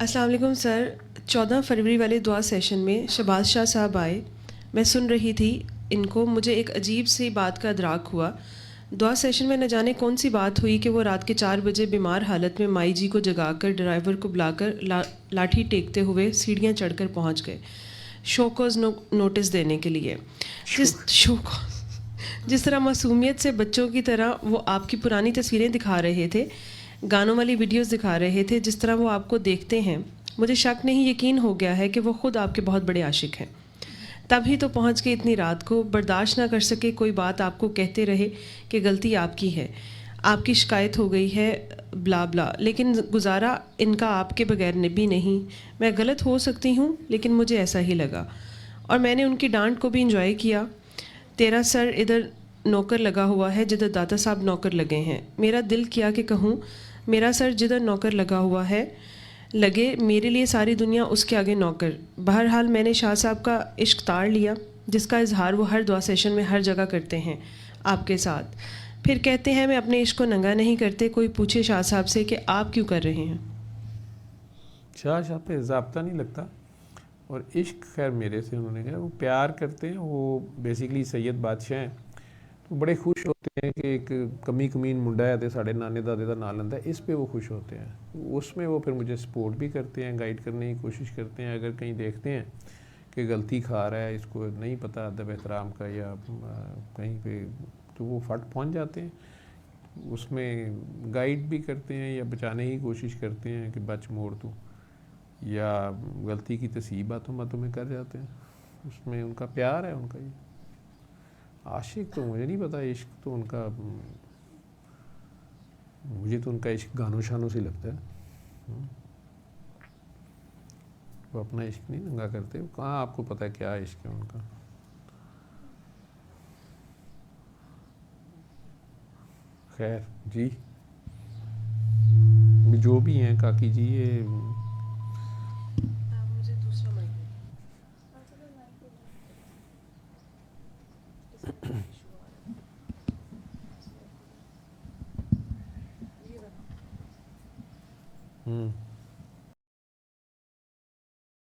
السلام علیکم سر. 14 فروری والے دعا سیشن میں شہباز شاہ صاحب آئے. میں سن رہی تھی ان کو. مجھے ایک عجیب سی بات کا ادراک ہوا. دعا سیشن میں نہ جانے کون سی بات ہوئی کہ وہ رات کے 4 بجے بیمار حالت میں مائی جی کو جگا کر ڈرائیور کو بلا کر لاٹھی ٹیکتے ہوئے سیڑھیاں چڑھ کر پہنچ گئے شو کوز نوٹس دینے کے لیے. جس طرح معصومیت سے بچوں کی طرح وہ آپ کی پرانی تصویریں دکھا رہے تھے, گانوں والی ویڈیوز دکھا رہے تھے, جس طرح وہ آپ کو دیکھتے ہیں, مجھے شک نہیں یقین ہو گیا ہے کہ وہ خود آپ کے بہت بڑے عاشق ہیں. تب ہی تو پہنچ کے اتنی رات کو برداشت نہ کر سکے کوئی بات آپ کو کہتے رہے کہ غلطی آپ کی ہے, آپ کی شکایت ہو گئی ہے, بلا بلا. لیکن گزارا ان کا آپ کے بغیر بھی نہیں. میں غلط ہو سکتی ہوں لیکن مجھے ایسا ہی لگا, اور میں نے ان کی ڈانٹ کو بھی انجوائے کیا. تیرا سر ادھر نوکر لگا ہوا ہے جدھر داتا صاحب نوکر لگے ہیں. میرا دل کیا کہ کہوں, میرا سر جدھر نوکر لگا ہوا ہے لگے, میرے لیے ساری دنیا اس کے آگے نوکر. بہرحال میں نے شاہ صاحب کا عشق تاڑ لیا, جس کا اظہار وہ ہر دعا سیشن میں ہر جگہ کرتے ہیں آپ کے ساتھ. پھر کہتے ہیں میں اپنے عشق کو ننگا نہیں کرتے. کوئی پوچھے شاہ صاحب سے کہ آپ کیوں کر رہے ہیں. شاہ صاحب پہ ضابطہ نہیں لگتا, اور عشق خیر میرے سے انہوں نے کہا وہ پیار کرتے ہیں. وہ بیسیکلی سید بادشاہ ہیں, تو بڑے خوش ہوتے ہیں کہ ایک کمی کمین منڈا ہے ساڑھے نانے دادے کا نام لینا ہے, اس پہ وہ خوش ہوتے ہیں. اس میں وہ پھر مجھے سپورٹ بھی کرتے ہیں, گائیڈ کرنے کی کوشش کرتے ہیں. اگر کہیں دیکھتے ہیں کہ غلطی کھا رہا ہے, اس کو نہیں پتہ ادب احترام کا یا کہیں پہ, تو وہ فٹ پہنچ جاتے ہیں. اس میں گائیڈ بھی کرتے ہیں یا بچانے کی کوشش کرتے ہیں کہ بچ موڑ تو, یا غلطی کی تصحیح باتوں باتوں میں کر جاتے ہیں. اس میں ان کا پیار ہے, ان کا یہ عاشق تو مجھے نہیں پتا. عشق تو ان کا, مجھے تو ان کا عشق گانوں شانوں سے لگتا ہے. وہ اپنا عشق نہیں ننگا کرتے. کہاں آپ کو پتہ ہے کیا عشق ہے ان کا. خیر جی, جو بھی ہیں کاکی جی, یہ مجھے دوسرا مائک